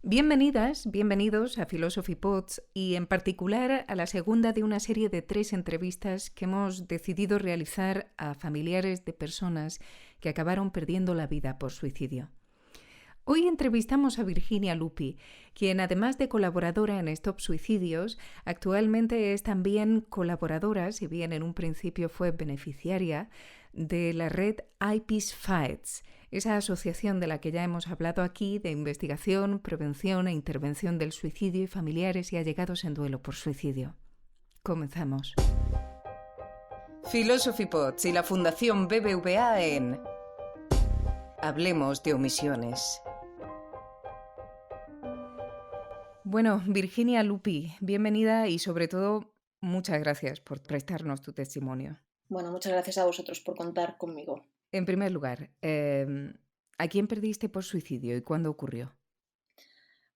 Bienvenidas, bienvenidos a Philosophy Pods y en particular a la segunda de una serie de 3 entrevistas que hemos decidido realizar a familiares de personas que acabaron perdiendo la vida por suicidio. Hoy entrevistamos a Virginia Lupi, quien además de colaboradora en Stop Suicidios, actualmente es también colaboradora, si bien en un principio fue beneficiaria, de la red IPEACE Fights, esa asociación de la que ya hemos hablado aquí de investigación, prevención e intervención del suicidio y familiares y allegados en duelo por suicidio. Comenzamos. Philosophy Pods y la Fundación BBVA en Hablemos de omisiones. Bueno, Virginia Lupi, bienvenida y sobre todo muchas gracias por prestarnos tu testimonio. Bueno, muchas gracias a vosotros por contar conmigo. En primer lugar, ¿a quién perdiste por suicidio y cuándo ocurrió?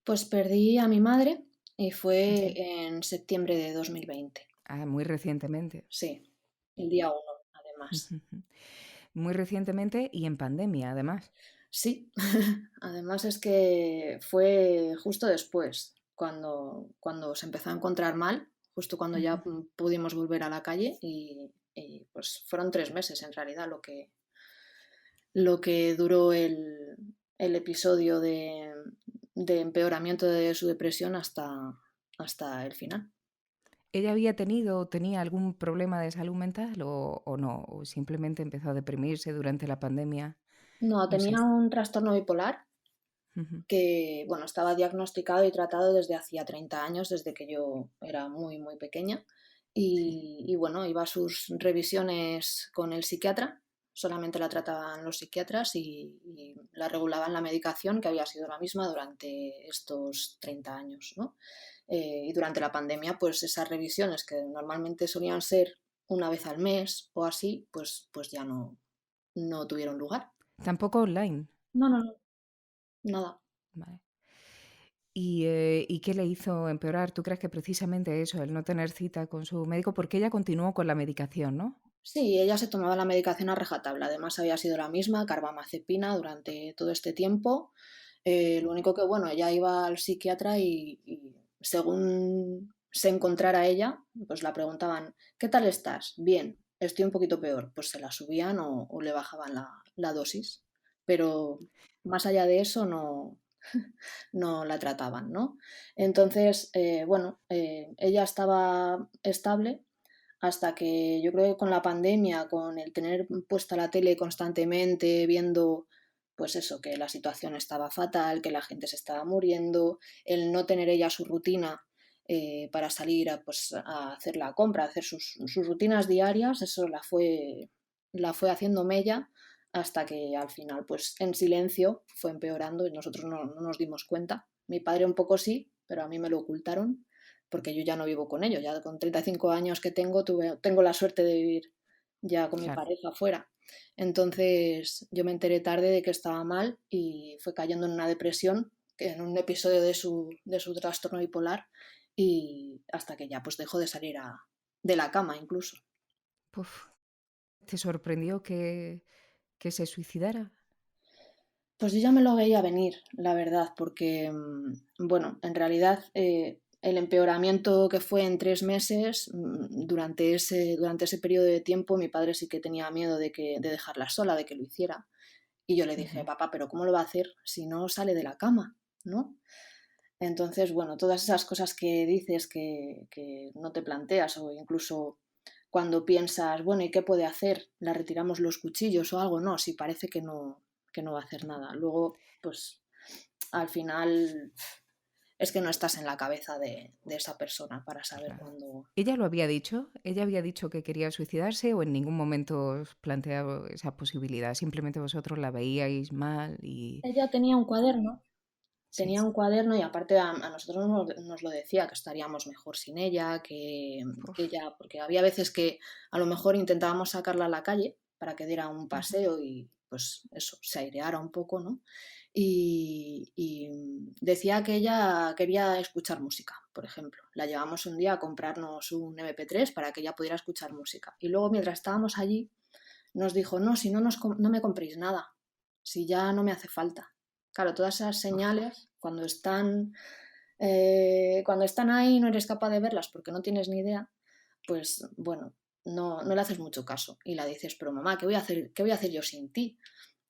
Pues perdí a mi madre y fue en septiembre de 2020. Ah, muy recientemente. Sí, el día 1, además. Muy recientemente y en pandemia, además. Sí, además es que fue justo después, cuando se empezó a encontrar mal, justo cuando ya pudimos volver a la calle y pues fueron 3 meses en realidad lo que duró el episodio de empeoramiento de su depresión hasta el final. ¿Ella había tenido o tenía algún problema de salud mental o no? ¿O simplemente empezó a deprimirse durante la pandemia? No, No sé. tenía un trastorno bipolar Ujú. que, bueno, estaba diagnosticado y tratado desde hacía 30 años, desde que yo era muy, muy pequeña. Sí. Y bueno, iba a sus revisiones con el psiquiatra, solamente la trataban los psiquiatras y la regulaban la medicación, que había sido la misma durante estos 30 años, ¿no? Y durante la pandemia, pues esas revisiones que normalmente solían ser una vez al mes o así, pues ya no tuvieron lugar. Tampoco online. No, no, no, nada. Vale. ¿Y qué le hizo empeorar? ¿Tú crees que precisamente eso, el no tener cita con su médico? Porque ella continuó con la medicación, ¿no? Sí, ella se tomaba la medicación a rajatabla. Además, había sido la misma, carbamazepina, durante todo este tiempo. Lo único que, bueno, ella iba al psiquiatra y según se encontrara ella, pues la preguntaban, ¿qué tal estás? Bien, estoy un poquito peor. Pues se la subían o le bajaban la dosis. Pero más allá de eso no la trataban, ¿no? Entonces, bueno, ella estaba estable hasta que yo creo que con la pandemia, con el tener puesta la tele constantemente, viendo, pues eso, que la situación estaba fatal, que la gente se estaba muriendo, el no tener ella su rutina para salir pues, a hacer la compra, a hacer sus rutinas diarias, eso la fue haciendo mella hasta que al final, pues en silencio, fue empeorando y nosotros no nos dimos cuenta. Mi padre un poco sí, pero a mí me lo ocultaron porque yo ya no vivo con ellos, ya con 35 años que tengo la suerte de vivir ya con mi Claro. pareja fuera. Entonces yo me enteré tarde de que estaba mal y fue cayendo en una depresión, en un episodio de su trastorno bipolar y hasta que ya pues dejó de salir de la cama incluso. Puf, ¿te sorprendió que se suicidara? Pues yo ya me lo veía venir, la verdad, porque, bueno, en realidad el empeoramiento que fue en 3 meses, durante ese periodo de tiempo, mi padre sí que tenía miedo de dejarla sola, de que lo hiciera. Y yo le dije, Ujú. papá, pero ¿cómo lo va a hacer si no sale de la cama? ¿No? Entonces, bueno, todas esas cosas que dices que no te planteas o incluso cuando piensas, bueno, ¿y qué puede hacer? ¿La retiramos los cuchillos o algo? No, sí, parece que no va a hacer nada. Luego, pues al final es que no estás en la cabeza de esa persona para saber Claro. cuándo. ¿Ella lo había dicho? ¿Ella había dicho que quería suicidarse o en ningún momento os planteaba esa posibilidad? Simplemente vosotros la veíais mal y Ella tenía un cuaderno. sí. Tenía un cuaderno y aparte a nosotros nos lo decía, que estaríamos mejor sin ella, que Uf. ella, porque había veces que a lo mejor intentábamos sacarla a la calle para que diera un Ujú. paseo y pues eso, se aireara un poco, ¿no? Y decía que ella quería escuchar música, por ejemplo. La llevamos un día a comprarnos un MP3 para que ella pudiera escuchar música. Y luego, mientras estábamos allí, nos dijo, no, si no, no me compréis nada, si ya no me hace falta. Claro, todas esas señales, cuando están ahí y no eres capaz de verlas porque no tienes ni idea, pues bueno, no le haces mucho caso. Y la dices, pero mamá, qué voy a hacer yo sin ti?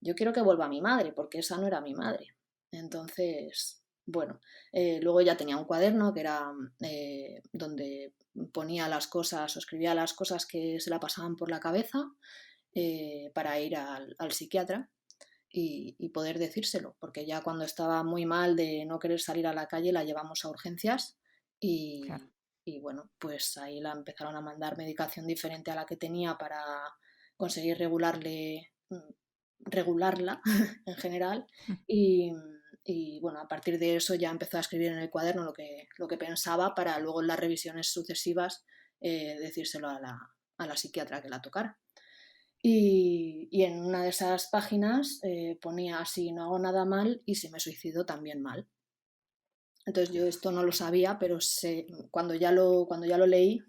Yo quiero que vuelva mi madre, porque esa no era mi madre. Entonces, bueno, luego ya tenía un cuaderno que era donde ponía las cosas o escribía las cosas que se la pasaban por la cabeza para ir al psiquiatra y poder decírselo, porque ya cuando estaba muy mal de no querer salir a la calle la llevamos a urgencias Claro. y bueno, pues ahí la empezaron a mandar medicación diferente a la que tenía para conseguir regularla en general y, y, bueno, a partir de eso ya empezó a escribir en el cuaderno lo que pensaba para luego en las revisiones sucesivas decírselo a la psiquiatra que la tocara. Y en una de esas páginas ponía así, no hago nada mal y si me suicido también mal. Entonces yo esto no lo sabía, pero cuando ya lo leí,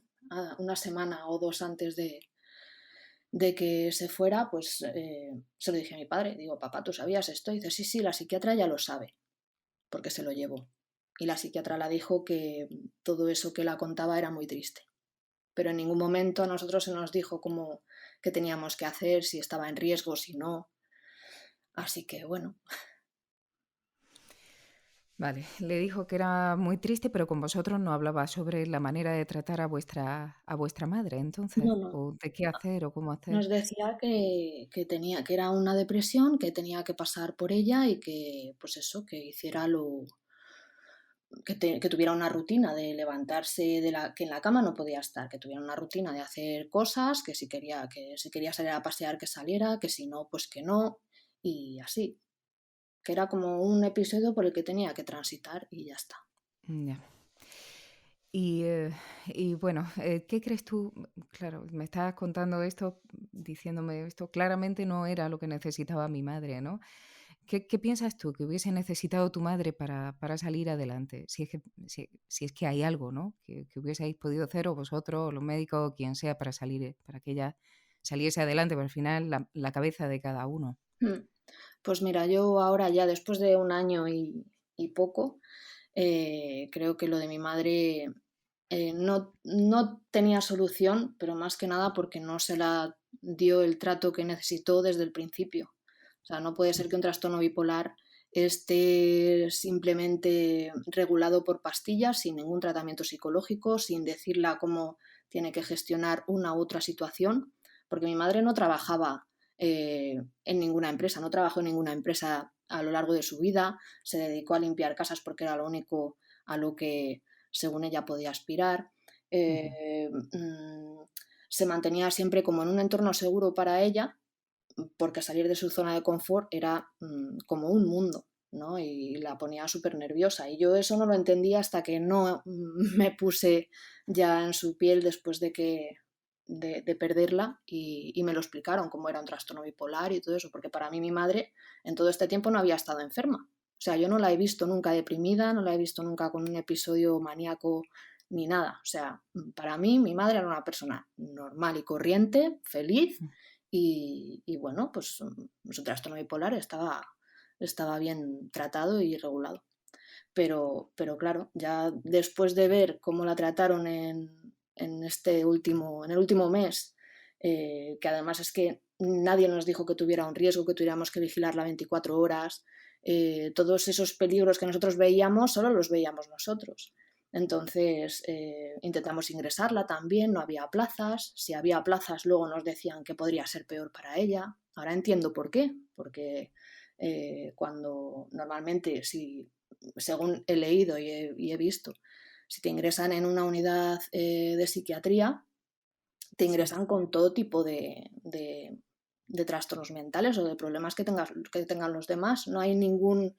una semana o dos antes de que se fuera, pues se lo dije a mi padre. Digo, papá, ¿tú sabías esto? Y dice, sí, sí, la psiquiatra ya lo sabe, porque se lo llevó. Y la psiquiatra la dijo que todo eso que la contaba era muy triste. Pero en ningún momento a nosotros se nos dijo cómo, qué teníamos que hacer, si estaba en riesgo, si no. Así que bueno, Vale, le dijo que era muy triste, pero con vosotros no hablaba sobre la manera de tratar a vuestra madre, entonces, no, no. o de qué hacer o cómo hacer. Nos decía que era una depresión, que tenía que pasar por ella y que, pues eso, que hiciera que tuviera una rutina de levantarse que en la cama no podía estar, que tuviera una rutina de hacer cosas, que si quería salir a pasear, que saliera, que si no, pues que no, y así, que era como un episodio por el que tenía que transitar y ya está. Ya. Y, bueno, ¿qué crees tú? Claro, me estás contando esto, diciéndome esto, claramente no era lo que necesitaba mi madre, ¿no? ¿Qué piensas tú que hubiese necesitado tu madre para salir adelante? Si es que hay algo, ¿no? Que hubieseis podido hacer o vosotros, o los médicos, o quien sea, para salir, para que ella saliese adelante, pero al final la cabeza de cada uno. Mm. Pues mira, yo ahora ya después de un año y poco, creo que lo de mi madre no tenía solución, pero más que nada porque no se la dio el trato que necesitó desde el principio. O sea, no puede ser que un trastorno bipolar esté simplemente regulado por pastillas, sin ningún tratamiento psicológico, sin decirla cómo tiene que gestionar una u otra situación, porque mi madre no trabajaba en ninguna empresa, no trabajó en ninguna empresa a lo largo de su vida, se dedicó a limpiar casas porque era lo único a lo que, según ella, podía aspirar. Ujú. Se mantenía siempre como en un entorno seguro para ella, porque salir de su zona de confort era como un mundo, ¿no? Y la ponía súper nerviosa. Y yo eso no lo entendía hasta que no me puse ya en su piel después de perderla y me lo explicaron cómo era un trastorno bipolar y todo eso, porque para mí mi madre en todo este tiempo no había estado enferma. O sea, yo no la he visto nunca deprimida, no la he visto nunca con un episodio maníaco ni nada. O sea, para mí mi madre era una persona normal y corriente, feliz y bueno, pues su trastorno bipolar estaba bien tratado y regulado. Pero claro, ya después de ver cómo la trataron en el último mes, que además es que nadie nos dijo que tuviera un riesgo, que tuviéramos que vigilarla 24 horas, todos esos peligros que nosotros veíamos, solo los veíamos nosotros. Entonces intentamos ingresarla también, no había plazas, si había plazas luego nos decían que podría ser peor para ella. Ahora entiendo por qué, porque cuando normalmente si según he leído y he visto, si te ingresan en una unidad de psiquiatría, te Sí. ingresan con todo tipo de trastornos mentales o de problemas que tengan los demás. No hay ningún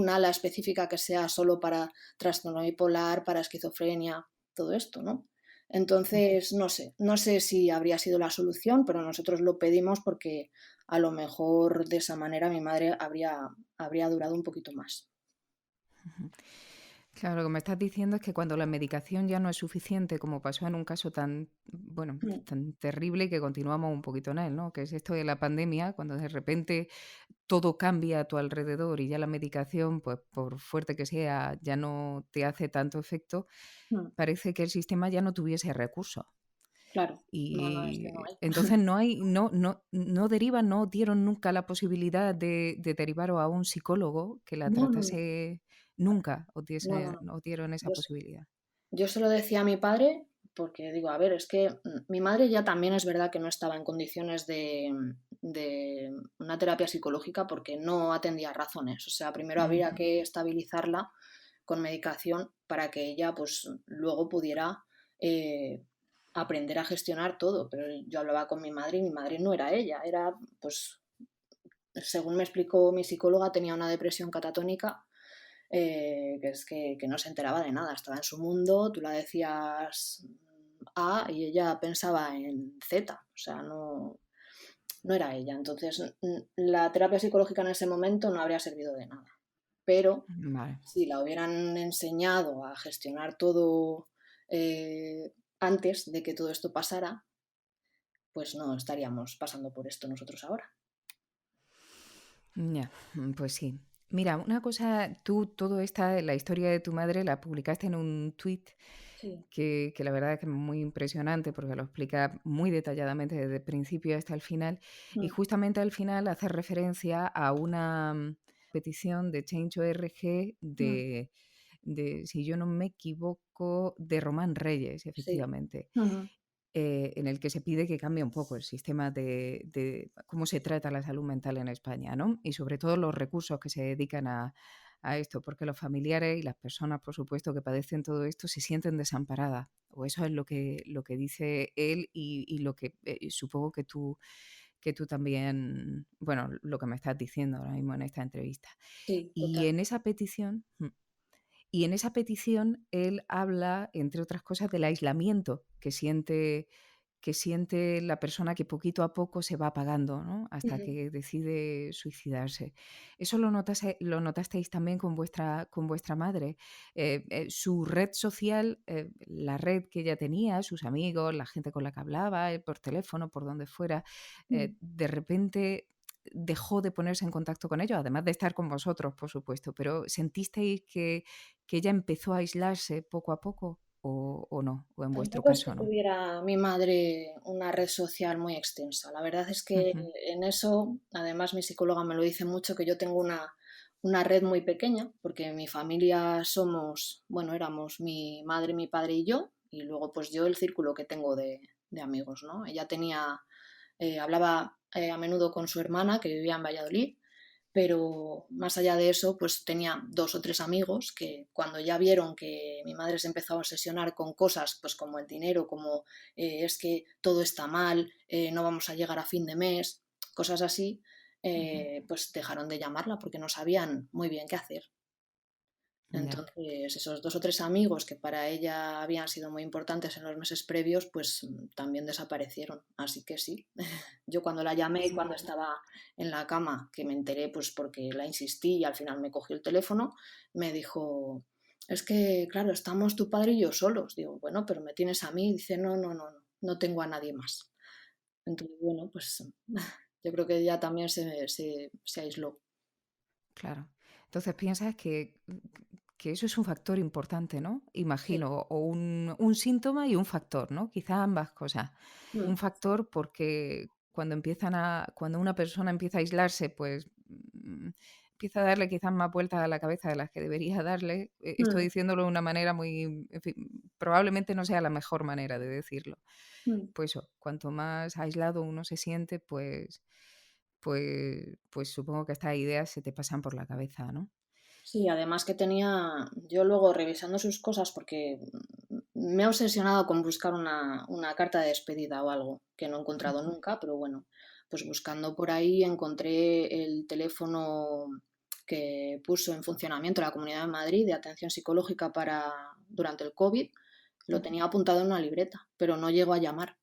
ala específica que sea solo para trastorno bipolar, para esquizofrenia, todo esto, ¿no? Ujú. Entonces, no sé si habría sido la solución, pero nosotros lo pedimos porque a lo mejor de esa manera mi madre habría durado un poquito más. Claro, lo que me estás diciendo es que cuando la medicación ya no es suficiente, como pasó en un caso tan, bueno, Mm, tan terrible y que continuamos un poquito en él, ¿no? Que es esto de la pandemia, cuando de repente todo cambia a tu alrededor y ya la medicación, pues por fuerte que sea, ya no te hace tanto efecto, mm, parece que el sistema ya no tuviese recursos. claro, no, es que no Y hay. entonces no derivan, no dieron nunca la posibilidad de derivaros a un psicólogo que la No, no, no, tratase nunca, no, no, no. os dieron esa Yo, posibilidad. yo se lo decía a mi padre porque digo, a ver, es que mi madre ya también es verdad que no estaba en condiciones de una terapia psicológica porque no atendía razones. O sea, primero habría Ujú. que estabilizarla con medicación para que ella pues luego pudiera eh, aprender a gestionar todo. Pero yo hablaba con mi madre y mi madre no era ella, era pues, según me explicó mi psicóloga, tenía una depresión catatónica, que es que no se enteraba de nada, estaba en su mundo, tú la decías A y ella pensaba en Z, o sea, no era ella. Entonces, la terapia psicológica en ese momento no habría servido de nada. Pero Vale. si la hubieran enseñado a gestionar todo antes de que todo esto pasara, pues no estaríamos pasando por esto nosotros ahora. Ya, pues sí. Mira, una cosa, tú todo esta, la historia de tu madre la publicaste en un tuit Sí. que la verdad es que es muy impresionante porque lo explica muy detalladamente desde el principio hasta el final y Mm, justamente al final hace referencia a una petición de Change.org mm, de, si yo no me equivoco, de Román Reyes, sí. efectivamente, Ujú, en el que se pide que cambie un poco el sistema de cómo se trata la salud mental en España, ¿no? Y sobre todo los recursos que se dedican a esto, porque los familiares y las personas, por supuesto, que padecen todo esto se sienten desamparadas, o eso es lo que dice él y lo que supongo que tú también, bueno, lo que me estás diciendo ahora mismo en esta entrevista. sí, Y total. en esa petición, y en esa petición él habla, entre otras cosas, del aislamiento que siente la persona que poquito a poco se va apagando, ¿no? Hasta Ujú. que decide suicidarse. ¿Eso lo notasteis también con vuestra madre? Su red social, la red que ella tenía, sus amigos, la gente con la que hablaba, por teléfono, por donde fuera, Mm. de repente dejó de ponerse en contacto con ellos, además de estar con vosotros, por supuesto, pero ¿sentisteis que ella empezó a aislarse poco a poco o no? ¿O en vuestro Tampoco es que caso no? tuviera mi madre una red social muy extensa. La verdad es que Ujú, en eso, además mi psicóloga me lo dice mucho, que yo tengo una red muy pequeña, porque mi familia somos, bueno, éramos mi madre, mi padre y yo, y luego pues yo el círculo que tengo de amigos, ¿no? Ella tenía, hablaba a menudo con su hermana, que vivía en Valladolid, pero más allá de eso, pues tenía dos o tres amigos que cuando ya vieron que mi madre se empezó a obsesionar con cosas, pues como el dinero, como es que todo está mal, no vamos a llegar a fin de mes, cosas así, ujú. pues dejaron de llamarla porque no sabían muy bien qué hacer. Ya. Entonces, esos dos o tres amigos que para ella habían sido muy importantes en los meses previos, pues también desaparecieron. Así que sí, yo cuando la llamé y Sí. cuando estaba en la cama, que me enteré pues porque la insistí y al final me cogió el teléfono, me dijo, es que claro, estamos tu padre y yo solos. Digo, bueno, pero me tienes a mí. Dice, no, no, no, no, no tengo a nadie más. Entonces, bueno, pues yo creo que ella también se aisló. Claro. Entonces piensas que eso es un factor importante, ¿no? Sí. Imagino, o un síntoma y un factor, ¿no? Quizás ambas cosas. Un Mm, factor porque cuando una persona empieza a aislarse, pues empieza a darle quizás más vueltas a la cabeza de las que debería darle. Estoy mm, diciéndolo de una manera muy, en fin, probablemente no sea la mejor manera de decirlo. mm. Pues eso, cuanto más aislado uno se siente, pues supongo que estas ideas se te pasan por la cabeza, ¿no? Sí, además que tenía, yo luego revisando sus cosas, porque me he obsesionado con buscar una carta de despedida o algo, que no he encontrado Ujú, nunca, pero bueno, pues buscando por ahí encontré el teléfono que puso en funcionamiento la Comunidad de Madrid de atención psicológica durante el COVID, lo ujú. tenía apuntado en una libreta, pero no llegó a llamar,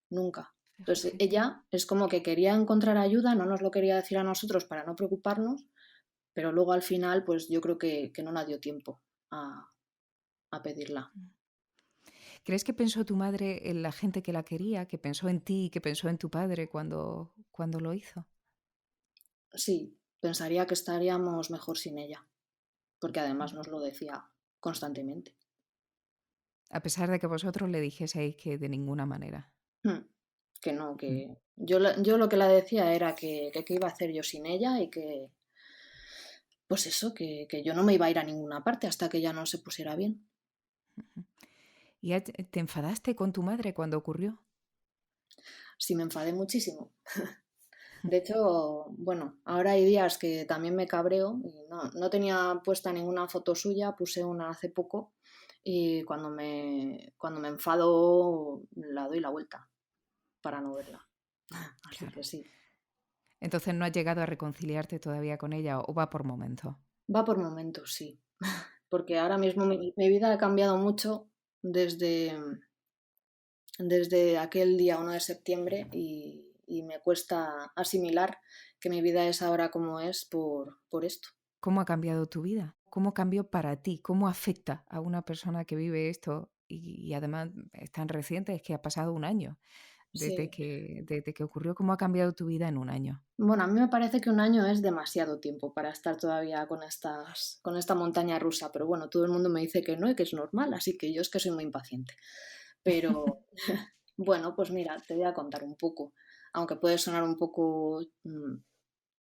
nunca. Entonces Fíjate. ella es como que quería encontrar ayuda, no nos lo quería decir a nosotros para no preocuparnos, pero luego al final, pues yo creo que no la dio tiempo a, a pedirla. ¿Crees que pensó tu madre en la gente que la quería, que pensó en ti, que pensó en tu padre cuando lo hizo? Sí, pensaría que estaríamos mejor sin ella, porque además nos lo decía constantemente. A pesar de que vosotros le dijeseis que de ninguna manera. Mm, que no, Mm, que yo lo que la decía era que qué iba a hacer yo sin ella y que, pues eso, que yo no me iba a ir a ninguna parte hasta que ella no se pusiera bien. ujú. ¿Y te enfadaste con tu madre cuando ocurrió? Sí, me enfadé muchísimo. De hecho, bueno, ahora hay días que también me cabreo y no tenía puesta ninguna foto suya, puse una hace poco y cuando me enfado la doy la vuelta para no verla. Así Claro. que sí, Entonces no has llegado a reconciliarte todavía con ella o va por momento. va por momentos, sí. Porque ahora mismo mi vida ha cambiado mucho desde, desde aquel día 1 de septiembre y me cuesta asimilar que mi vida es ahora como es por esto. ¿Cómo ha cambiado tu vida? ¿Cómo cambió para ti? ¿Cómo afecta a una persona que vive esto? Y además es tan reciente, es que ha pasado un año Sí. desde que ocurrió. ¿Cómo ha cambiado tu vida en un año? Bueno, a mí me parece que 1 año es demasiado tiempo para estar todavía con esta montaña rusa, pero bueno, todo el mundo me dice que no y que es normal, así que yo es que soy muy impaciente. Pero bueno, pues mira, te voy a contar un poco, aunque puede sonar un poco,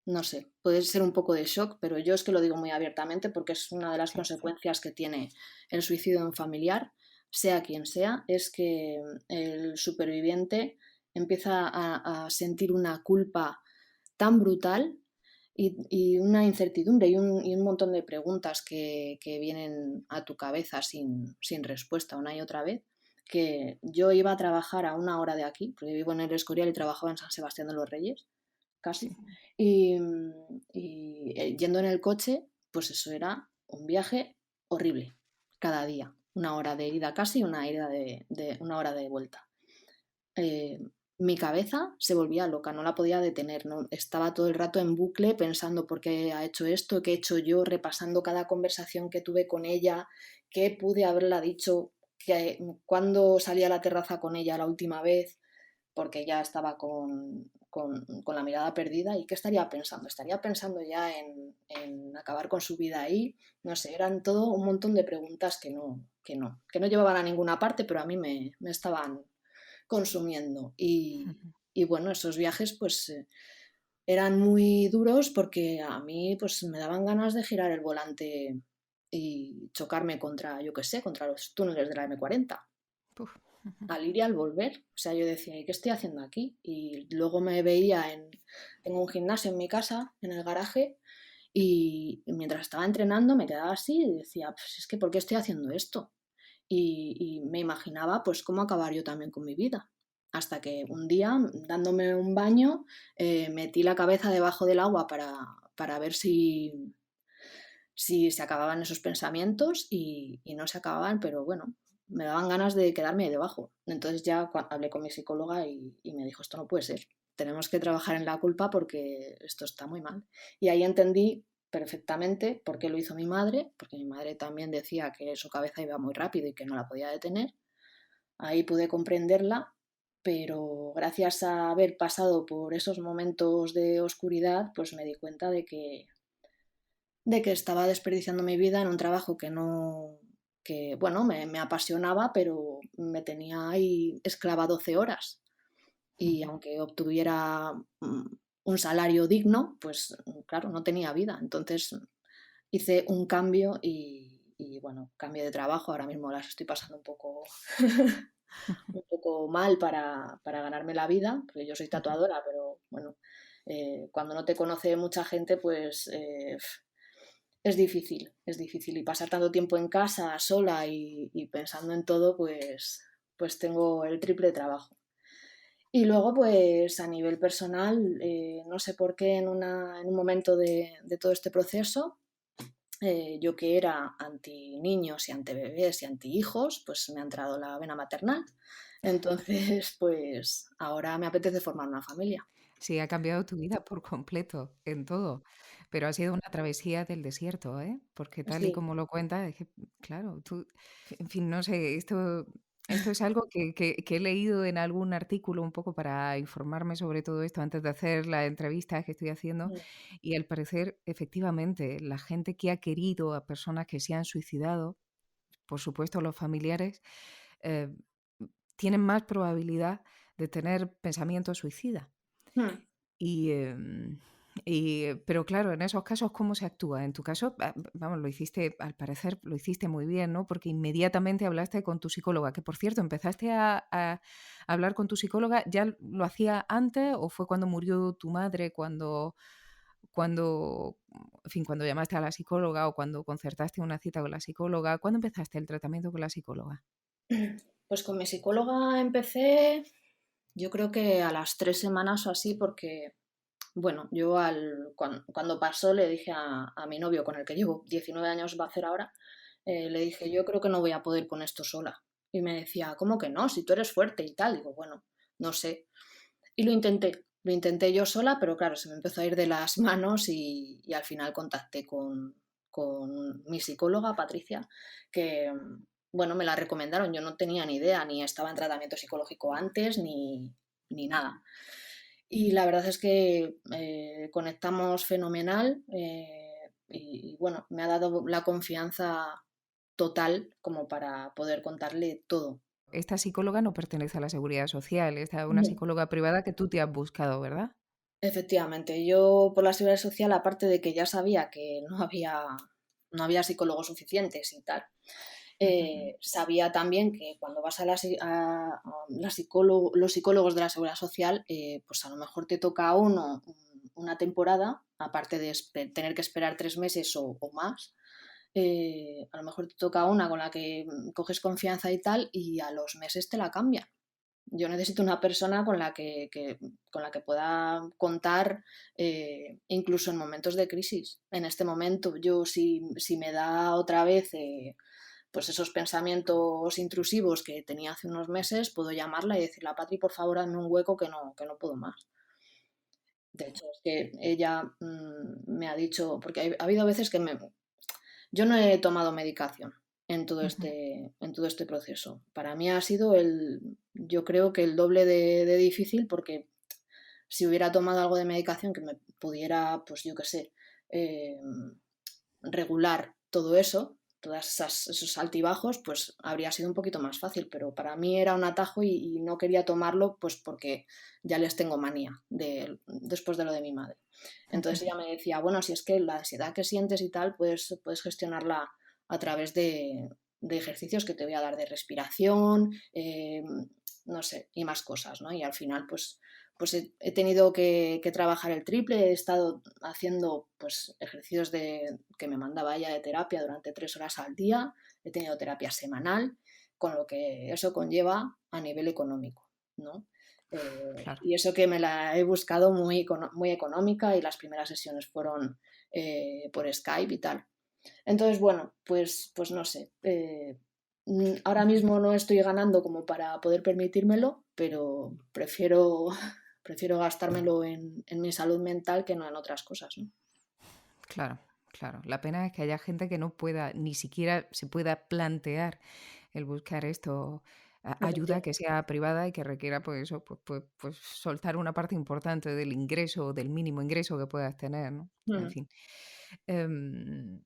no sé, puede ser un poco de shock, pero yo es que lo digo muy abiertamente porque es una de las Sí. consecuencias que tiene el suicidio de un familiar, sea quien sea, es que el superviviente empieza a sentir una culpa tan brutal y una incertidumbre y un montón de preguntas que vienen a tu cabeza sin respuesta una y otra vez, que yo iba a trabajar a 1 hora de aquí, porque vivo en el Escorial y trabajaba en San Sebastián de los Reyes, casi, Sí. y yendo en el coche, pues eso era un viaje horrible, cada día, 1 hora de ida casi y 1 hora de vuelta. eh, Mi cabeza se volvía loca, no la podía detener, ¿no? Estaba todo el rato en bucle pensando por qué ha hecho esto, qué he hecho yo, repasando cada conversación que tuve con ella, qué pude haberla dicho, cuando salí a la terraza con ella la última vez, porque ya estaba con la mirada perdida y qué estaría pensando. Estaría pensando ya en acabar con su vida ahí. No sé, eran todo un montón de preguntas que no llevaban a ninguna parte, pero a mí me estaban consumiendo. Y bueno, esos viajes pues eran muy duros porque a mí pues me daban ganas de girar el volante y chocarme contra, yo qué sé, contra los túneles de la M40 Puf. al ir y al volver. O sea, yo decía, ¿y qué estoy haciendo aquí? Y luego me veía tengo un gimnasio en mi casa, en el garaje, y mientras estaba entrenando me quedaba así y decía, pues es que ¿por qué estoy haciendo esto? Y me imaginaba pues cómo acabar yo también con mi vida. Hasta que un día, dándome un baño, metí la cabeza debajo del agua para ver si se acababan esos pensamientos y no se acababan, pero bueno, me daban ganas de quedarme ahí debajo. Entonces ya hablé con mi psicóloga y me dijo, esto no puede ser, tenemos que trabajar en la culpa porque esto está muy mal. Y ahí entendí perfectamente por qué lo hizo mi madre, porque mi madre también decía que su cabeza iba muy rápido y que no la podía detener. Ahí pude comprenderla, pero gracias a haber pasado por esos momentos de oscuridad, pues me di cuenta de que estaba desperdiciando mi vida en un trabajo que no, que bueno, me apasionaba, pero me tenía ahí esclava 12 horas. Y aunque obtuviera un salario digno, pues claro, no tenía vida. Entonces hice un cambio y bueno, cambio de trabajo. Ahora mismo las estoy pasando un poco mal para ganarme la vida, porque yo soy tatuadora, pero bueno, cuando no te conoce mucha gente, pues es difícil, es difícil. Y pasar tanto tiempo en casa, sola y pensando en todo, pues tengo el triple de trabajo. Y luego, pues a nivel personal, no sé por qué en un momento de todo este proceso, yo que era anti niños y anti bebés y anti hijos, pues me ha entrado la vena maternal. Entonces, pues ahora me apetece formar una familia. Sí, ha cambiado tu vida por completo, en todo. Pero ha sido una travesía del desierto, ¿eh? Porque tal y Sí. como lo cuentas, es que, claro, tú, en fin, no sé, esto es algo que he leído en algún artículo un poco para informarme sobre todo esto antes de hacer la entrevista que estoy haciendo, Mm, y al parecer, efectivamente, la gente que ha querido a personas que se han suicidado, por supuesto los familiares, eh, tienen más probabilidad de tener pensamientos suicidas. mm. Y, pero claro, en esos casos, ¿cómo se actúa? En tu caso, vamos, lo hiciste, al parecer, lo hiciste muy bien, ¿no? Porque inmediatamente hablaste con tu psicóloga, que por cierto, ¿empezaste a hablar con tu psicóloga? ¿Ya lo hacía antes o fue cuando murió tu madre, cuando, en fin, cuando llamaste a la psicóloga o cuando concertaste una cita con la psicóloga? ¿Cuándo empezaste el tratamiento con la psicóloga? Pues con mi psicóloga empecé, yo creo que a las 3 semanas o así, porque, bueno, yo cuando pasó le dije a mi novio, con el que llevo 19 años, va a hacer ahora, le dije, yo creo que no voy a poder con esto sola. Y me decía, ¿cómo que no? Si tú eres fuerte y tal. Digo, bueno, no sé. Y lo intenté yo sola, pero claro, se me empezó a ir de las manos y al final contacté con mi psicóloga, Patricia, que, bueno, me la recomendaron. Yo no tenía ni idea, ni estaba en tratamiento psicológico antes, ni nada. Y la verdad es que conectamos fenomenal y bueno, me ha dado la confianza total como para poder contarle todo. Esta psicóloga no pertenece a la Seguridad Social, esta es una No. psicóloga privada que tú te has buscado, ¿verdad? Efectivamente, yo por la seguridad social, aparte de que ya sabía que no había psicólogos suficientes y tal, Ujú. sabía también que cuando vas los psicólogos de la seguridad social, pues a lo mejor te toca a uno una temporada, aparte de tener que esperar 3 meses o más. A lo mejor te toca una con la que coges confianza y tal, y a los meses te la cambian. Yo necesito una persona con la que pueda contar, incluso en momentos de crisis. En este momento, yo si me da otra vez pues esos pensamientos intrusivos que tenía hace unos meses, puedo llamarla y decirle a Patri, por favor, hazme un hueco que no puedo más. De hecho, es que ella me ha dicho, porque ha habido veces que yo no he tomado medicación Ujú. en todo este proceso. Para mí ha sido yo creo que el doble de difícil, porque si hubiera tomado algo de medicación que me pudiera, pues yo qué sé, eh, regular todo eso, esos altibajos, pues habría sido un poquito más fácil, pero para mí era un atajo y no quería tomarlo pues porque ya les tengo manía después de lo de mi madre. Entonces ella me decía, bueno, si es que la ansiedad que sientes y tal, puedes gestionarla a través de ejercicios que te voy a dar de respiración, no sé, y más cosas, ¿no? Y al final, pues he tenido que trabajar el triple, he estado haciendo pues ejercicios que me mandaba ella de terapia durante 3 horas al día, he tenido terapia semanal, con lo que eso conlleva a nivel económico, ¿no? Claro. Y eso que me la he buscado muy económica y las primeras sesiones fueron por Skype y tal. Entonces, bueno, pues no sé. Ahora mismo no estoy ganando como para poder permitírmelo, pero prefiero gastármelo en mi salud mental que no en otras cosas, ¿no? Claro, claro. La pena es que haya gente que no pueda, ni siquiera se pueda plantear el buscar esto, ayuda que Efectivamente. sea privada y que requiera, pues eso, pues soltar una parte importante del ingreso, del mínimo ingreso que puedas tener, ¿no? En Mm, fin. Em,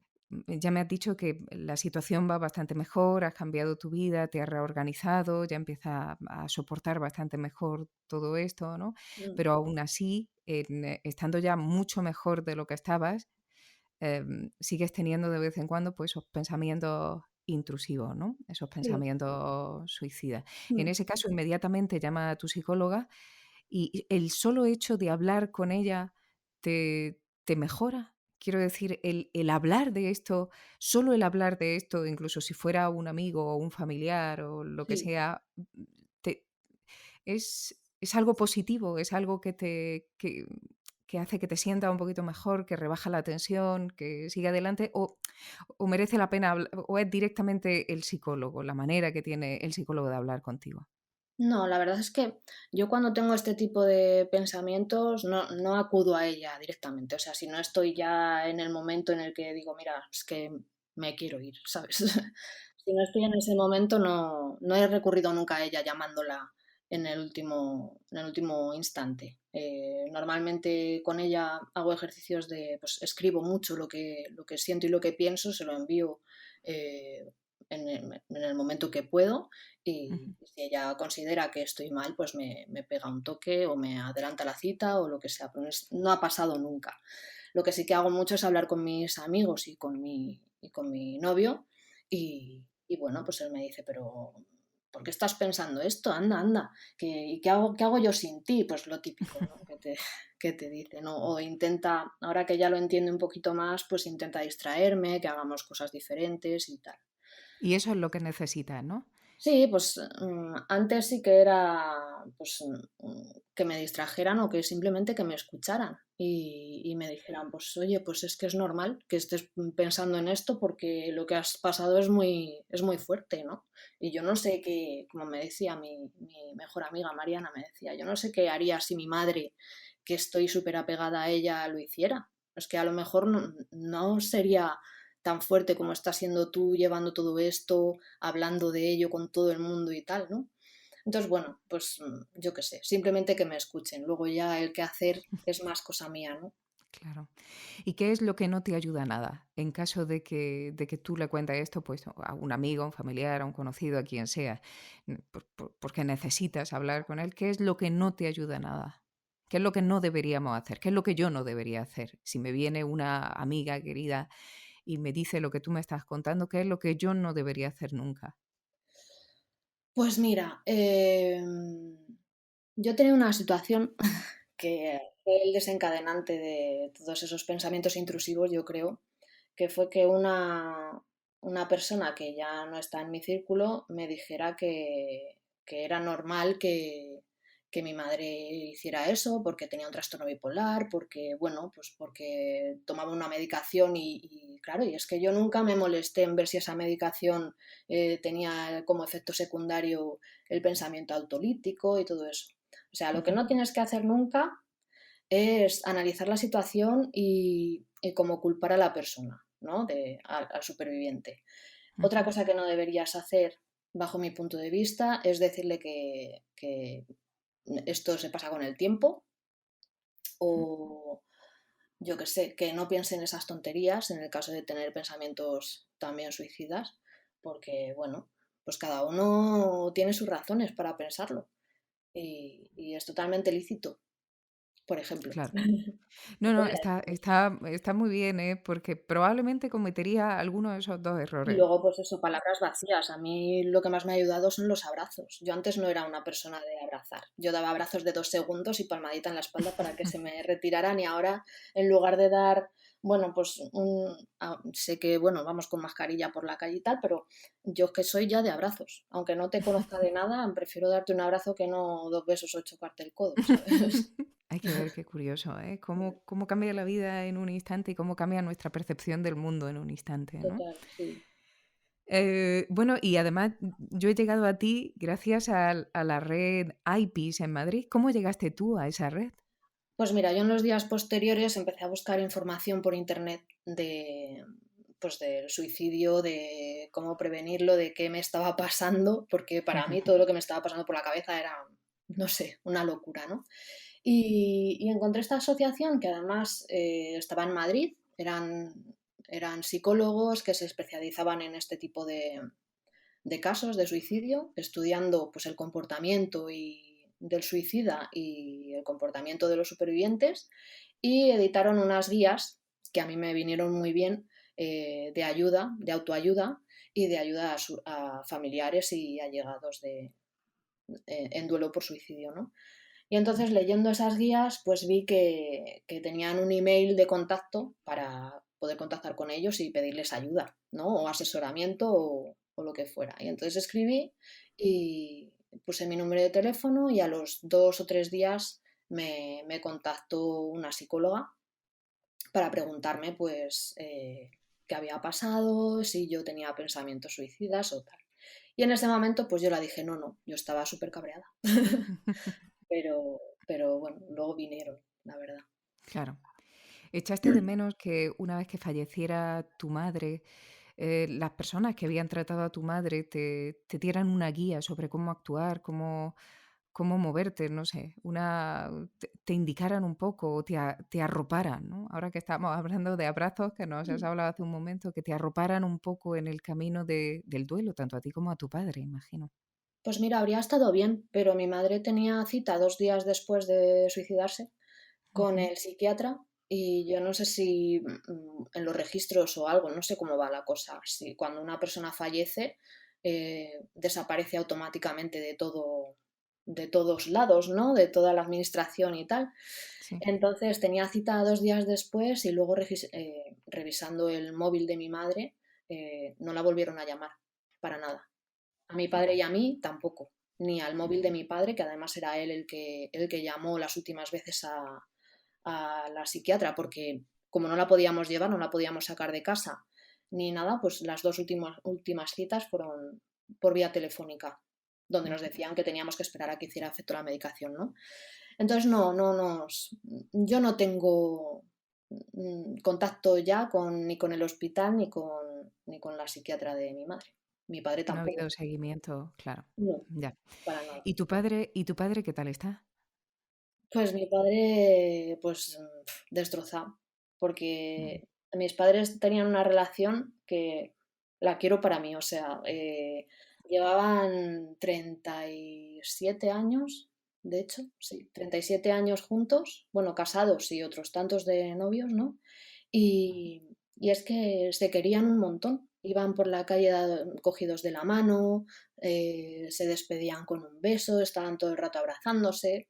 ya me has dicho que la situación va bastante mejor, has cambiado tu vida, te has reorganizado, ya empiezas a soportar bastante mejor todo esto, ¿no? mm, Pero aún así, estando ya mucho mejor de lo que estabas, sigues teniendo de vez en cuando pues esos pensamientos intrusivos, ¿no? Esos sí. pensamientos suicidas. En Mm, ese caso, inmediatamente llama a tu psicóloga y el solo hecho de hablar con ella te mejora. Quiero decir, el hablar de esto, solo el hablar de esto, incluso si fuera un amigo o un familiar o lo que sí. sea, te, es algo positivo, es algo que hace que te sienta un poquito mejor, que rebaja la tensión, que siga adelante, o merece la pena, o es directamente el psicólogo, la manera que tiene el psicólogo de hablar contigo. No, la verdad es que yo cuando tengo este tipo de pensamientos no acudo a ella directamente. O sea, si no estoy ya en el momento en el que digo, mira, es que me quiero ir, ¿sabes? Si no estoy en ese momento, no he recurrido nunca a ella llamándola en el último instante. Normalmente con ella hago ejercicios de, pues escribo mucho lo que siento y lo que pienso, se lo envío eh, en el momento que puedo y Ujú. si ella considera que estoy mal, pues me pega un toque o me adelanta la cita o lo que sea, pero no ha pasado nunca. Lo que sí que hago mucho es hablar con mis amigos y con mi novio y bueno, pues él me dice, pero ¿por qué estás pensando esto? Anda, anda, ¿y qué hago yo sin ti? Pues lo típico, ¿no? Que te dice, ¿no? O intenta, ahora que ya lo entiende un poquito más, pues intenta distraerme, que hagamos cosas diferentes y tal. Y eso es lo que necesitas, ¿no? Sí, pues antes sí que era pues, que me distrajeran o que simplemente que me escucharan y me dijeran, pues oye, pues es que es normal que estés pensando en esto porque lo que has pasado es muy fuerte, ¿no? Y yo no sé qué, como me decía mi mejor amiga Mariana, me decía, yo no sé qué haría si mi madre, que estoy súper apegada a ella, lo hiciera. Es que a lo mejor no sería tan fuerte como estás siendo tú llevando todo esto, hablando de ello con todo el mundo y tal, ¿no? Entonces, bueno, pues yo qué sé, simplemente que me escuchen. Luego ya el qué hacer es más cosa mía, ¿no? Claro. ¿Y qué es lo que no te ayuda nada? En caso de que tú le cuentes esto, pues a un amigo, a un familiar, a un conocido, a quien sea, porque necesitas hablar con él, ¿qué es lo que no te ayuda nada? ¿Qué es lo que no deberíamos hacer? ¿Qué es lo que yo no debería hacer? Si me viene una amiga querida y me dice lo que tú me estás contando, ¿qué es lo que yo no debería hacer nunca? Pues mira, yo tenía una situación que fue el desencadenante de todos esos pensamientos intrusivos, yo creo, que fue que una persona que ya no está en mi círculo me dijera que era normal que mi madre hiciera eso porque tenía un trastorno bipolar, porque, bueno, pues porque tomaba una medicación y claro, y es que yo nunca me molesté en ver si esa medicación tenía como efecto secundario el pensamiento autolítico y todo eso. O sea, lo que Ujú, no tienes que hacer nunca es analizar la situación y como culpar a la persona, ¿no? Al superviviente. Otra ujú, cosa que no deberías hacer, bajo mi punto de vista, es decirle que esto se pasa con el tiempo ujú. o yo que sé, que no piensen esas tonterías en el caso de tener pensamientos también suicidas, porque bueno, pues cada uno tiene sus razones para pensarlo y es totalmente lícito, por ejemplo. Claro. No, no, está muy bien, ¿eh? Porque probablemente cometería alguno de esos 2 Y errores. luego, pues eso, palabras vacías. A mí lo que más me ha ayudado son los abrazos. Yo antes no era una persona de abrazar. Yo daba abrazos de 2 segundos y palmadita en la espalda para que se me retiraran y ahora, en lugar de dar, bueno, pues sé que, bueno, vamos con mascarilla por la calle y tal, pero yo que soy ya de abrazos. Aunque no te conozca de nada, prefiero darte un abrazo que no 2 besos o chocarte el codo, ¿sabes? Hay que ver, qué curioso, ¿eh? Cómo cambia la vida en un instante y cómo cambia nuestra percepción del mundo en un instante, ¿no? Total, sí. Bueno, y además yo he llegado a ti gracias a la red IPIS en Madrid. ¿Cómo llegaste tú a esa red? Pues mira, yo en los días posteriores empecé a buscar información por internet pues del suicidio, de cómo prevenirlo, de qué me estaba pasando, porque para mí todo lo que me estaba pasando por la cabeza era, no sé, una locura, ¿no? Y encontré esta asociación que además estaba en Madrid, eran psicólogos que se especializaban en este tipo de casos de suicidio, estudiando pues, el comportamiento del suicida y el comportamiento de los supervivientes, y editaron unas guías que a mí me vinieron muy bien de ayuda, de autoayuda y de ayuda a familiares y allegados en duelo por suicidio. ¿No? Y entonces leyendo esas guías, pues vi que tenían un email de contacto para poder contactar con ellos y pedirles ayuda, ¿no? O asesoramiento o lo que fuera. Y entonces escribí y puse mi número de teléfono y a los 2 o 3 días me contactó una psicóloga para preguntarme pues qué había pasado, si yo tenía pensamientos suicidas o tal. Y en ese momento, pues yo la dije, no, no, yo estaba súper cabreada. Pero bueno, luego vinieron, la verdad. Claro. ¿Echaste de menos que una vez que falleciera tu madre, las personas que habían tratado a tu madre te dieran una guía sobre cómo actuar, cómo moverte, no sé, te indicaran un poco o te arroparan, ¿no? Ahora que estamos hablando de abrazos, que nos has hablado hace un momento, que te arroparan un poco en el camino del duelo, tanto a ti como a tu padre, imagino. Pues mira, habría estado bien, pero mi madre tenía cita 2 días después de suicidarse con Ujú. el psiquiatra y yo no sé si en los registros o algo, no sé cómo va la cosa. Si cuando una persona fallece desaparece automáticamente de todo, de todos lados, ¿no? De toda la administración y tal. Sí. Entonces tenía cita 2 días después y luego revisando el móvil de mi madre no la volvieron a llamar para nada. A mi padre y a mí tampoco, ni al móvil de mi padre, que además era él el que llamó las últimas veces a la psiquiatra, porque como no la podíamos llevar, no la podíamos sacar de casa ni nada, pues las dos últimas citas fueron por vía telefónica, donde nos Ujú. decían que teníamos que esperar a que hiciera efecto la medicación, ¿no? Entonces yo no tengo contacto ya ni con el hospital ni con la psiquiatra de mi madre. Mi padre No ha tampoco. habido seguimiento, claro. No, Ya. para nada. ¿Y tu padre qué tal está? Pues mi padre, pues destrozado, Mm. porque mis padres tenían una relación que la quiero para mí, o sea, llevaban 37 años, de hecho, sí, 37 años juntos, bueno, casados y otros tantos de novios, ¿no? Y es que se querían un montón, iban por la calle cogidos de la mano, se despedían con un beso, estaban todo el rato abrazándose.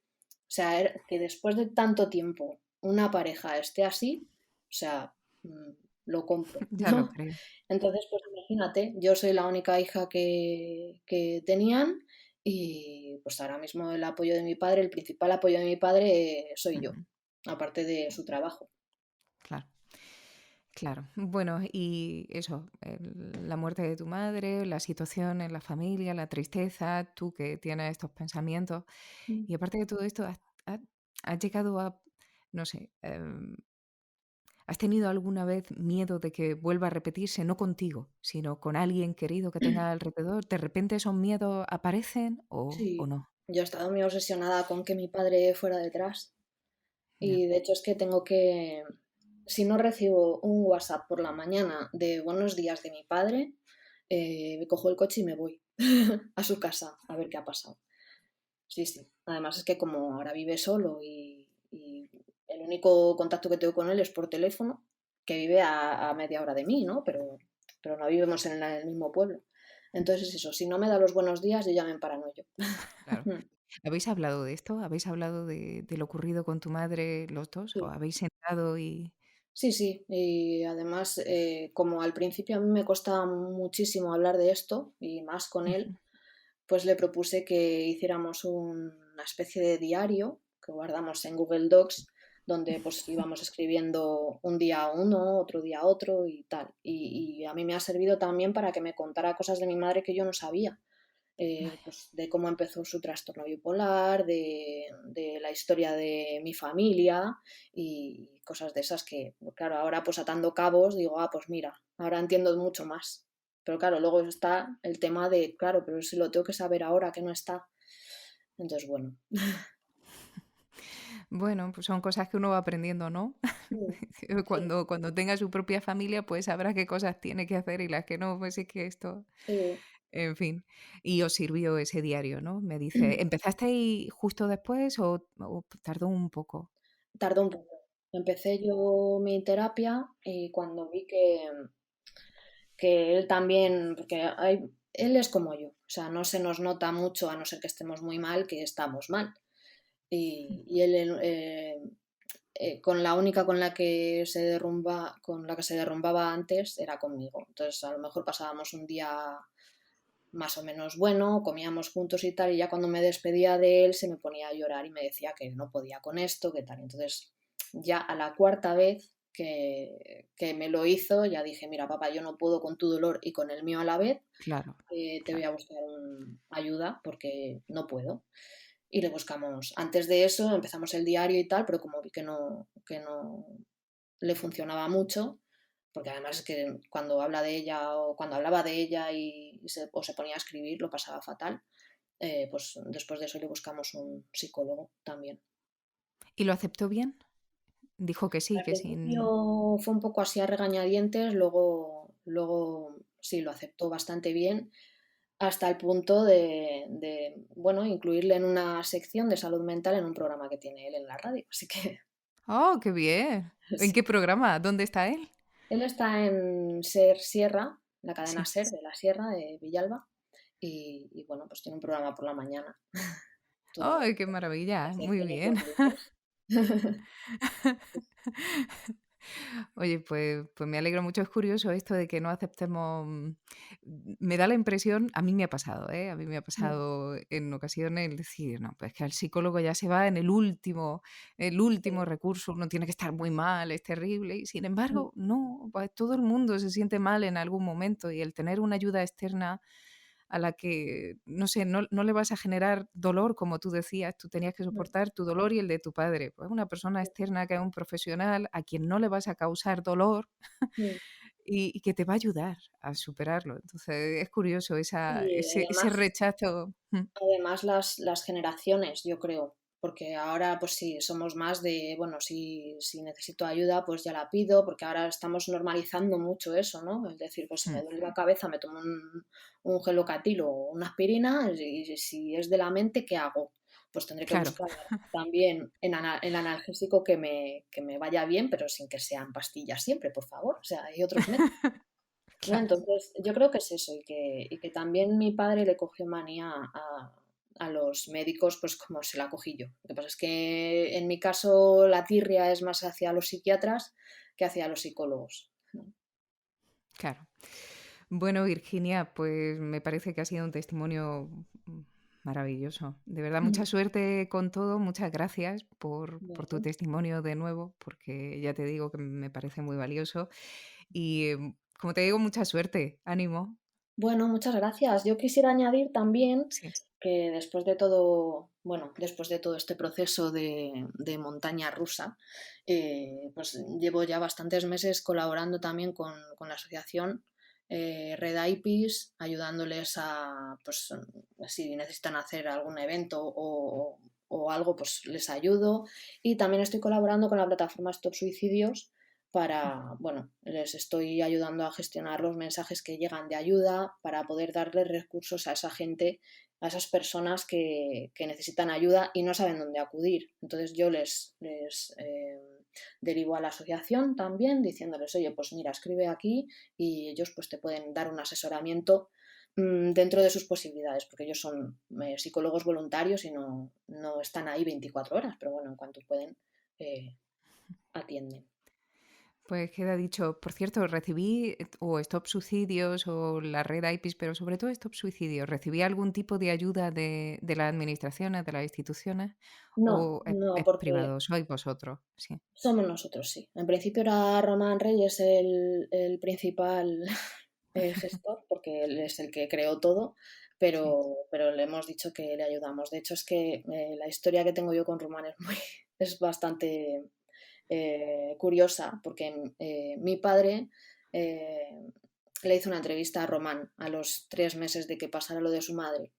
O sea, que después de tanto tiempo una pareja esté así, o sea, mm, lo compro, Ya lo ¿no? creo. Entonces, pues imagínate, yo soy la única hija que tenían y pues ahora mismo el apoyo de mi padre, el principal apoyo de mi padre soy yo, Ujú. aparte de su trabajo. Claro. Claro. Bueno, y eso, la muerte de tu madre, la situación en la familia, la tristeza, tú que tienes estos pensamientos. Mm. Y aparte de todo esto, has llegado a, no sé, ¿has tenido alguna vez miedo de que vuelva a repetirse, no contigo, sino con alguien querido que tenga alrededor? ¿De repente esos miedos aparecen o Sí, no? yo he estado muy obsesionada con que mi padre fuera detrás. Ya. Y de hecho es que si no recibo un WhatsApp por la mañana de buenos días de mi padre, me cojo el coche y me voy a su casa a ver qué ha pasado. Sí, sí. Además es que como ahora vive solo y el único contacto que tengo con él es por teléfono, que vive a media hora de mí, ¿no? Pero no vivimos en el mismo pueblo. Entonces es eso, si no me da los buenos días, yo ya me emparanoyo. Claro. ¿Habéis hablado de esto? ¿Habéis hablado de lo ocurrido con tu madre los dos? ¿O Sí. habéis sentado y...? Sí, sí, y además, como al principio a mí me costaba muchísimo hablar de esto, y más con él, Ujú. pues le propuse que hiciéramos una especie de diario que guardamos en Google Docs, donde pues íbamos escribiendo un día uno, otro día otro y tal. Y a mí me ha servido también para que me contara cosas de mi madre que yo no sabía, pues de cómo empezó su trastorno bipolar, de la historia de mi familia y cosas de esas que, pues claro, ahora pues atando cabos digo, ah, pues mira, ahora entiendo mucho más. Pero claro, luego está el tema de, claro, pero si lo tengo que saber ahora que no está. Entonces, bueno. Bueno, pues son cosas que uno va aprendiendo, ¿no? Mm, sí, Cuando tenga su propia familia, pues sabrá qué cosas tiene que hacer y las que no, pues es que esto, sí. en fin. Y os sirvió ese diario, ¿no? Me dice, ¿empezasteis justo después o tardó un poco? Tardó un poco. Empecé yo mi terapia y cuando vi que él también, porque él es como yo, o sea, no se nos nota mucho, a no ser que estemos muy mal, que estamos mal. Y él, con la única con la que se derrumbaba antes era conmigo. Entonces, a lo mejor pasábamos un día más o menos bueno, comíamos juntos y tal, y ya cuando me despedía de él se me ponía a llorar y me decía que no podía con esto, que tal. Entonces, ya a la cuarta vez que me lo hizo, ya dije, mira, papá, yo no puedo con tu dolor y con el mío a la vez, Claro, te voy claro. a buscar ayuda porque no puedo. Y le buscamos. Antes de eso empezamos el diario y tal, pero como vi que no le funcionaba mucho, porque además es que cuando habla de ella o cuando hablaba de ella o se ponía a escribir lo pasaba fatal, pues después de eso le buscamos un psicólogo también. ¿Y lo aceptó bien? Dijo que sí, Al que sin... principio fue un poco así a regañadientes, luego sí lo aceptó bastante bien, hasta el punto bueno, incluirle en una sección de salud mental en un programa que tiene él en la radio. Así que ¡Oh, qué bien! ¿En sí. qué programa? ¿Dónde está él? Él está en Ser Sierra, la cadena Sí. Ser de la Sierra de Villalba, bueno, pues tiene un programa por la mañana, todo ¡Oh, qué maravilla! Muy secciones bien. los lunes. Oye, pues me alegro mucho. Es curioso esto de que no aceptemos. Me da la impresión, a mí me ha pasado, ¿eh? A mí me ha pasado en ocasiones el decir, no, pues que al psicólogo ya se va en el último recurso, uno tiene que estar muy mal, es terrible. Y sin embargo, no, pues todo el mundo se siente mal en algún momento y el tener una ayuda externa a la que, no sé, no le vas a generar dolor, como tú decías, tú tenías que soportar tu dolor y el de tu padre. Pues una persona externa que es un profesional a quien no le vas a causar dolor y que te va a ayudar a superarlo. Entonces es curioso Y ese rechazo. además las generaciones, yo creo, porque ahora pues sí, somos más de, bueno, si necesito ayuda, pues ya la pido, porque ahora estamos normalizando mucho eso, ¿no? Es decir, pues si me duele la cabeza, me tomo un gelocatil o una aspirina, y si es de la mente, ¿qué hago? Pues tendré que Claro, buscar también el analgésico que me vaya bien, pero sin que sean pastillas siempre, por favor. O sea, hay otros métodos. ¿No? claro. Entonces, yo creo que es eso, y que también mi padre le cogió manía a los médicos, pues como se la cogí yo. Lo que pasa es que en mi caso la tirria es más hacia los psiquiatras que hacia los psicólogos, ¿no? Claro. Bueno, Virginia, pues me parece que ha sido un testimonio maravilloso. De verdad, mucha Ujú. suerte con todo. Muchas gracias por tu Bueno, testimonio de nuevo, porque ya te digo que me parece muy valioso. Y como te digo, mucha suerte. Ánimo. bueno, muchas gracias. Yo quisiera añadir también Sí. que después de todo, bueno, después de todo este proceso de montaña rusa, pues llevo ya bastantes meses colaborando también con la asociación Red IPIS, ayudándoles a, pues, si necesitan hacer algún evento o algo, pues les ayudo. Y también estoy colaborando con la plataforma Stop Suicidios para, bueno, les estoy ayudando a gestionar los mensajes que llegan de ayuda para poder darles recursos a esa gente, a esas personas que necesitan ayuda y no saben dónde acudir. Entonces yo les derivo a la asociación también diciéndoles, oye, pues mira, escribe aquí y ellos pues te pueden dar un asesoramiento dentro de sus posibilidades, porque ellos son psicólogos voluntarios y no están ahí 24 horas, pero bueno, en cuanto pueden, atienden. Pues queda dicho. Por cierto, recibí o Stop Suicidios o la red IPIS, pero sobre todo Stop Suicidios. ¿Recibí algún tipo de ayuda de las administraciones, de las instituciones? No, ¿O no, es porque privado? ¿Sois vosotros? Sí. somos nosotros, sí. En principio era Román Reyes el principal gestor, porque él es el que creó todo, Sí. pero le hemos dicho que le ayudamos. De hecho, es que la historia que tengo yo con Román es bastante curiosa, porque mi padre eh, le hizo una entrevista a Román a los 3 meses de que pasara lo de su madre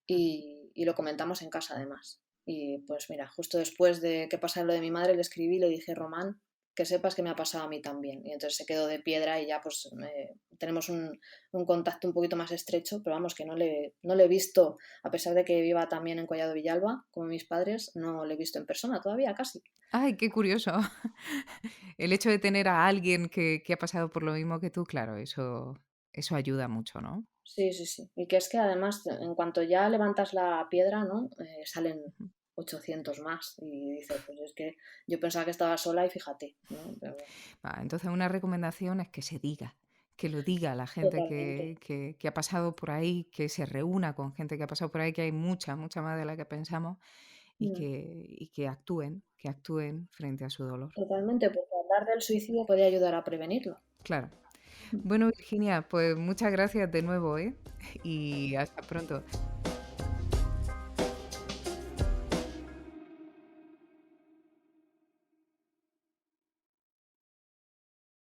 y lo comentamos en casa además. Y pues mira, justo después de que pasara lo de mi madre, le escribí y le dije, Román, que sepas que me ha pasado a mí también. Y entonces se quedó de piedra y ya pues tenemos un contacto un poquito más estrecho, pero vamos, que no le he visto, a pesar de que viva también en Collado Villalba, como mis padres, no le he visto en persona todavía, casi. Ay, qué curioso. El hecho de tener a alguien que ha pasado por lo mismo que tú, claro, eso ayuda mucho, ¿no? Sí, sí, sí. Y que es que además, en cuanto ya levantas la piedra, ¿no? Salen 800 más. Y dices, pues es que yo pensaba que estaba sola y fíjate, ¿no? Pero bueno, Entonces, una recomendación es que se diga, que lo diga la gente totalmente. que ha pasado por ahí, que se reúna con gente que ha pasado por ahí, que hay mucha, mucha más de la que pensamos, Mm, y que actúen frente a su dolor. totalmente, porque hablar del suicidio puede ayudar a prevenirlo. Claro. Bueno, Virginia, pues muchas gracias de nuevo, ¿eh? Y hasta pronto.